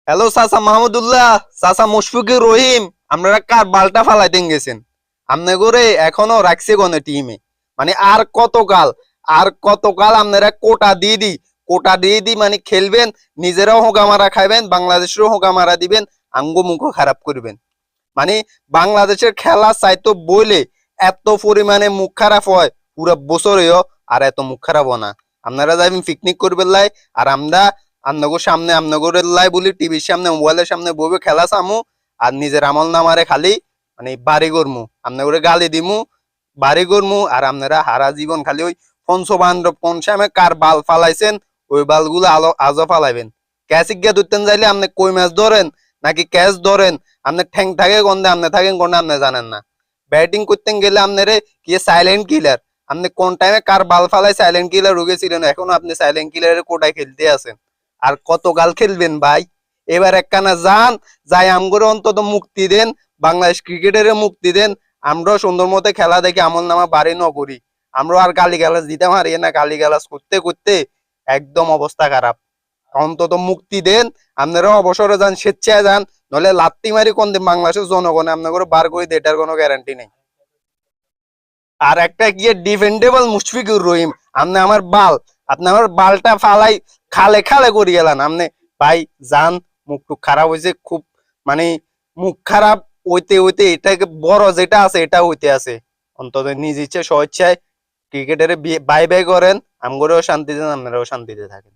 Hello চাচা মাহমুদুল্লাহ, চাচা মুশফিকুর রহিম, আপনারা কার বালটা ফালাইতেন গেছেন? আমনে করে এখনো রাখছে কোন টিমে? মানে আর কতকাল আপনারা কোটা দিয়ে দি মানে খেলবেন, নিজেরাও হোগা খাইবেন, বাংলাদেশেরও হোগা দিবেন, আঙ্গো মুখো খারাপ করবেন। মানে বাংলাদেশের খেলা চাইতো বইলে এত পরিমাণে মুখ খারাপ হয় পুরো বছরেও, আর এত মুখ খারাপ হয় না। আপনারা যাবেন পিকনিক করবেন লাই, আর আমরা আপনাকে সামনে আপনাকে লাই বলি টিভির সামনে মোবাইলের সামনে বসে খেলা চামু, আর নিজের আমল নামারে খালি মানে বাড়ি করমু, আপনাকে গালি দিমু, বাড়ি করমু। আর আপনারা হারা জীবন খালি ওই পঞ্চবান্ধব কোন সময় কার বাল ফালাইছেন ওই বালগুলো আজও ফালাইবেন। ক্যাচ গিয়া ধরতেন যাইলে আপনি কই মাছ ধরেন নাকি ক্যাচ ধরেন, আপনি ঠ্যাং থাকে গন্ধে আপনি থাকেন গন্ধে আপনি জানেন না। ব্যাটিং করতে গেলে আপনারে কি সাইলেন্ট কিলার, আপনি কোন টাইমে কার বাল ফালাই সাইলেন্ট কিলার ঢুকেছিলেন, এখনো আপনি সাইলেন্ট কিলারের কোটায় খেলতে আছেন। আর কতকাল খেলবেন ভাই? এবার একখানা যান, যাই আমগরে অন্তত মুক্তি দেন, বাংলাদেশ ক্রিকেটের মুক্তি দেন। আমরাও সুন্দর মতো খেলা দেখে আমল নামা বাড়ি ন করি। আমরাও আর গালি গালাজ দিতে পারি না, গালি গালাজ করতে করতে একদম অবস্থা খারাপ। অন্তত মুক্তি দেন, আপনারাও অবসরে যান, স্বেচ্ছায় যান, নলে লাত্তি মারি কোন দিন বাংলাদেশের জনগণে আপনাকে বার করে দিয়ে এটার কোনো গ্যারান্টি নেই। আর একটা গিয়ে ডিফেন্ডেবল মুশফিকুর রহিম, আপনি আমার বাল, আপনি আমার বালটা ফালাই খালে খালে করে গেলেন আপনি। ভাই যান, মুখ টুক খারাপ হয়েছে খুব, মানে মুখ খারাপ হইতে হইতে এটাকে বড় যেটা আছে এটা হইতে আছে। অন্তত নিজ ইচ্ছে স্বেচ্ছায় ক্রিকেটারে বাই বাই করেন, আমগরেও শান্তি দেন, আপনারাও শান্তিতে থাকেন।